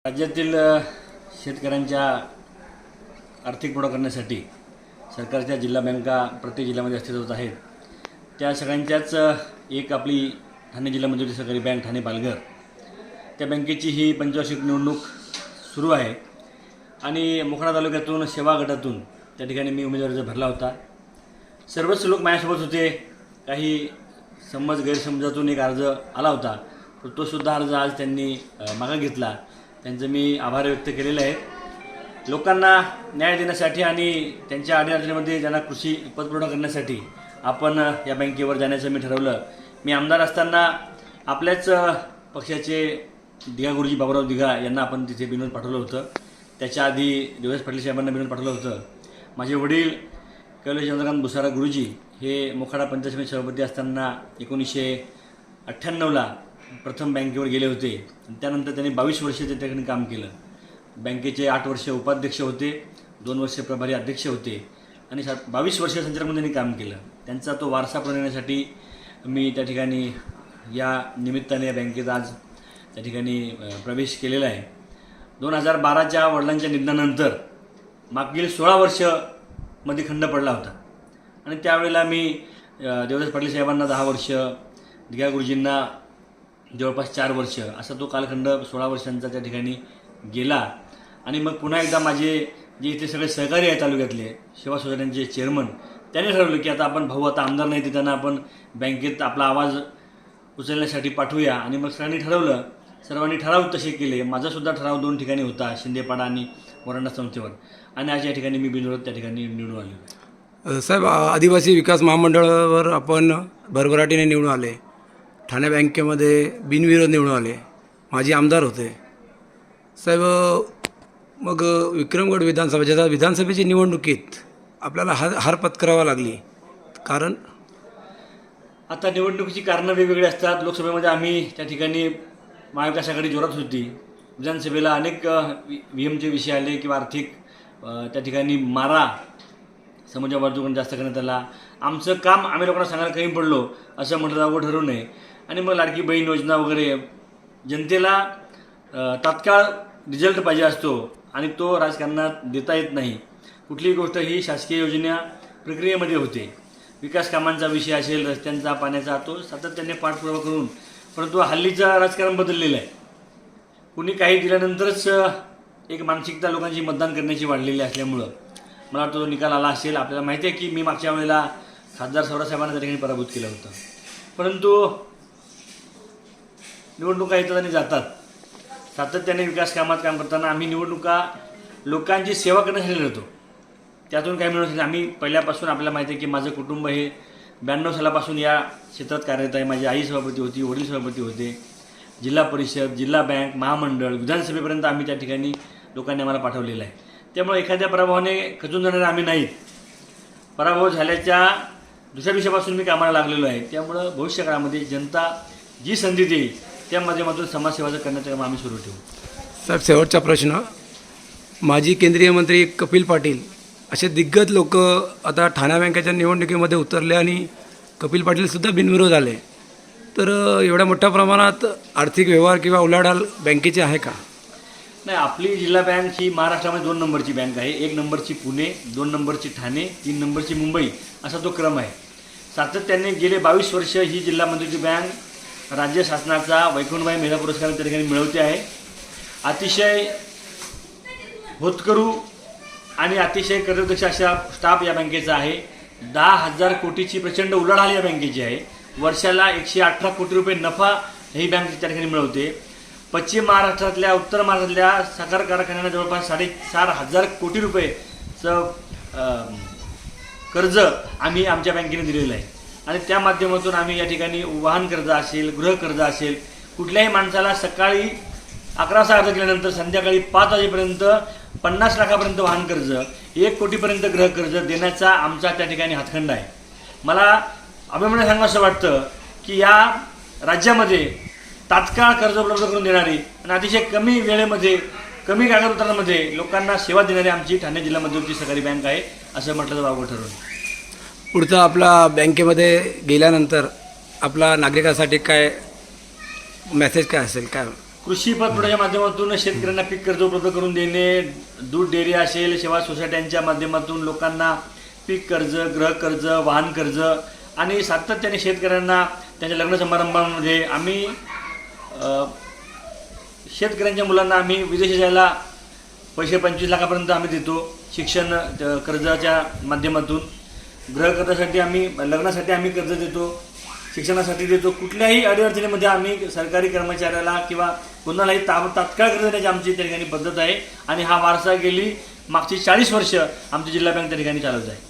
राज्यातील शेतकऱ्यांच्या आर्थिक पुढाकार करण्यासाठी सरकारच्या जिल्हा बँका प्रत्येक जिल्ह्यामध्ये अस्तित्वात आहेत. त्या सगळ्यांच्याच एक आपली ठाणे जिल्हा मध्यवर्ती सहकारी बँक ठाणे पालघर, त्या बँकेची ही पंचवार्षिक निवडणूक सुरू आहे आणि मोखाडा तालुक्यातून सेवा गटातून त्या ठिकाणी मी उमेदवारी अर्ज भरला होता. सर्वच लोक माझ्यासोबत होते. काही गैरसमजातून एक अर्ज आला होता, तर तो सुद्धा अर्ज आज त्यांनी मागे घेतला. त्यांचं मी आभार व्यक्त केलेले आहेत. लोकांना न्याय देण्यासाठी आणि त्यांच्या अडीअडचणीमध्ये ज्यांना कृषी पतपुरवठा करण्यासाठी आपण या बँकेवर जाण्याचं मी ठरवलं. मी आमदार असताना आपल्याच पक्षाचे दिघा गुरुजी बाबूराव दिघा यांना आपण तिथे विनोद पाठवलं होतं. त्याच्या आधी देवदास पाटील साहेबांना विनोद पाठवलं होतं. माझे वडील कैलास चंद्रकांत भुसारा गुरुजी हे मोखाडा पंचायत समिती सभापती असताना 1998ला प्रथम बँकेवर गेले होते. त्यानंतर त्यांनी 22 वर्ष त्या ठिकाणी काम केलं. बँकेचे 8 वर्ष उपाध्यक्ष होते, 2 वर्ष प्रभारी अध्यक्ष होते आणि 22 वर्ष संचालक म्हणून त्यांनी काम केलं. त्यांचा तो वारसा पुढे नेण्यासाठी मी त्या ठिकाणी या निमित्ताने या बँकेत आज त्या ठिकाणी प्रवेश केलेला आहे. 2012च्या वडिलांच्या निधनानंतर मागील 16 वर्षमध्ये खंड पडला होता आणि त्यावेळेला मी देवदास पाटील साहेबांना 10 वर्ष, दिघा गुरुजींना जवळपास 4 वर्ष, असा तो कालखंड 16 वर्षांचा त्या ठिकाणी गेला. आणि मग पुन्हा एकदा माझे जे इथे सगळे सहकारी आहेत तालुक्यातले सेवा सोसायट्यांचे चेअरमन, त्यांनी ठरवलं की आता आपण भाऊ आता आमदार नाही ते त्यांना आपण बँकेत आपला आवाज उचलण्यासाठी पाठवूया. आणि मग सर्वांनी ठराव तसे केले. माझासुद्धा ठराव 2 ठिकाणी होता, शिंदेपाडा आणि मोरांडा संस्थेवर, आणि आज या ठिकाणी मी बिनविरोध त्या ठिकाणी निवडून आलो. साहेब, आदिवासी विकास महामंडळावर आपण भरभराटीने निवडून आले. ठाणे बँकेमध्ये बिनविरोध निवडून आले. माजी आमदार होते. साहेब, मग विक्रमगड विधानसभेची निवडणुकीत आपल्याला हार पत्करावा लागली. कारण आता निवडणुकीची कारणं वेगवेगळी असतात. लोकसभेमध्ये आम्ही त्या ठिकाणी महाविकास आघाडी जोरात होती. विधानसभेला अनेक व्हीएमचे विषय आले किंवा आर्थिक त्या ठिकाणी मारा समाजा बाजूकडून जास्त करण्यात आला. आमचं काम आम्ही लोकांना सांगायला कमी पडलो असं म्हटलं जावं ठरवू नये. आणि मग लाडकी बहीण योजना वगैरे जनतेला तात्काळ रिझल्ट पाहिजे असतो आणि तो राजकारणात देता येत नाही. कुठलीही गोष्ट ही शासकीय योजना प्रक्रियेमध्ये होते. विकास कामांचा विषय असेल, रस्त्यांचा, पाण्याचा, तो सातत्याने पाठपुरावा करून, परंतु हल्लीचं राजकारण बदललेलं आहे. कुणी काही दिल्यानंतरच एक मानसिकता लोकांची मतदान करण्याची वाढलेली असल्यामुळं मला वाटतं तो निकाल आला असेल. आपल्याला माहिती आहे की मी मागच्या वेळेला खासदार सौरासाहेबांना त्या ठिकाणी पराभूत केलं होतं. परंतु निवडणुका येतात आणि जातात. सातत्याने विकास कामात काम करताना आम्ही निवडणुका लोकांची सेवा करण्यासाठी लढतो. त्यातून काही मिळवण्यासाठी आम्ही पहिल्यापासून, आपल्याला माहिती आहे की माझं कुटुंब हे 92 सालापासून या क्षेत्रात कार्यरत आहे. माझी आई सभापती होती, वडील सभापती होते. जिल्हा परिषद, जिल्हा बँक, महामंडळ, विधानसभेपर्यंत आम्ही त्या ठिकाणी लोकांनी आम्हाला पाठवलेलं आहे. त्यामुळे एखाद्या पराभवाने खचून जाणारे आम्ही नाहीत. पराभव झाल्याच्या दुसऱ्या दिवसापासून मी कामाला लागलेलो आहे. त्यामुळं भविष्यकाळामध्ये जनता जी संधी देईल त्या माध्यमातून समाजसेवाचं करण्याचं काम आम्ही सुरू ठेवू. साहेब, शेवटचा प्रश्न. माजी केंद्रीय मंत्री कपिल पाटील असे दिग्गज लोक आता ठाणे बँकेच्या निवडणुकीमध्ये उतरले आणि कपिल पाटीलसुद्धा बिनविरोध आले. तर एवढ्या मोठ्या प्रमाणात आर्थिक व्यवहार किंवा उलाढाल बँकेची आहे का? नाही, आपली जिल्हा बँक ही महाराष्ट्रामध्ये 2 नंबरची बँक आहे. 1 नंबरची पुणे, 2 नंबरची ठाणे, 3 नंबरची मुंबई, असा तो क्रम आहे. सातत्याने गेले 22 वर्ष ही जिल्हा मंत्रीची बँक राज्य शासनाचा वैकुंठभाई मेधा पुरस्कार त्या ठिकाणी मिळवते आहे. अतिशय होतकरू आणि अतिशय कार्यदक्ष अशा स्टाफ या बँकेचा आहे. 10,000 कोटीची प्रचंड उलाढाल या बँकेची आहे. वर्षाला 118 कोटी रुपये नफा ही बँक त्या ठिकाणी मिळवते. पश्चिम महाराष्ट्रातल्या, उत्तर महाराष्ट्रातल्या साखर कारखान्यांना जवळपास 4,500 कोटी रुपयेचं कर्ज आम्ही आमच्या बँकेने दिलेलं आहे. आणि त्या माध्यमातून आम्ही या ठिकाणी वाहन कर्ज असेल, गृहकर्ज असेल, कुठल्याही माणसाला सकाळी 11 अर्ज केल्यानंतर संध्याकाळी 5 वाजेपर्यंत 50 लाखापर्यंत वाहन कर्ज, 1 कोटीपर्यंत गृहकर्ज देण्याचा आमचा त्या ठिकाणी हातखंड आहे. मला अभिमानाने सांगावं असं वाटतं की या राज्यामध्ये तात्काळ कर्ज उपलब्ध करून देणारी आणि अतिशय कमी वेळेमध्ये, कमी कागदपत्रांमध्ये लोकांना सेवा देणारी आमची ठाणे जिल्हा मध्यवर्ती सहकारी बँक आहे, असं म्हटलं तर वावगं ठरवून. पुढचा आपला बँकेमध्ये गेल्यानंतर आपला नागरिकांसाठी काय मेसेज काय असेल, काय कृषी पतपुरवठ्याच्या माध्यमातून शेतकऱ्यांना पीक कर्ज उपलब्ध करून देणे, दूध डेअरी असेल, सेवा सोसायट्यांच्या माध्यमातून लोकांना पीक कर्ज, गृह कर्ज, वाहन कर्ज आणि सातत्याने शेतकऱ्यांना त्यांच्या लग्न समारंभामध्ये आम्ही शेतकऱ्यांच्या मुलांना आम्ही विदेशी जायला पैसे 25 लाखापर्यंत आम्ही देतो शिक्षण कर्जाच्या माध्यमातून. गृह कर्जासाठी आम्ही, लग्नासाठी आम्ही कर्ज देतो, शिक्षणासाठी देतो. कुठल्याही अडीअडचणीमध्ये आम्ही सरकारी कर्मचाऱ्याला किंवा कोणालाही तात्काळ कर्ज देण्याची आमची त्या ठिकाणी पद्धत आहे आणि हा वारसा गेली मागची 40 वर्ष आमची जिल्हा बँक त्या ठिकाणी चालवत आहे.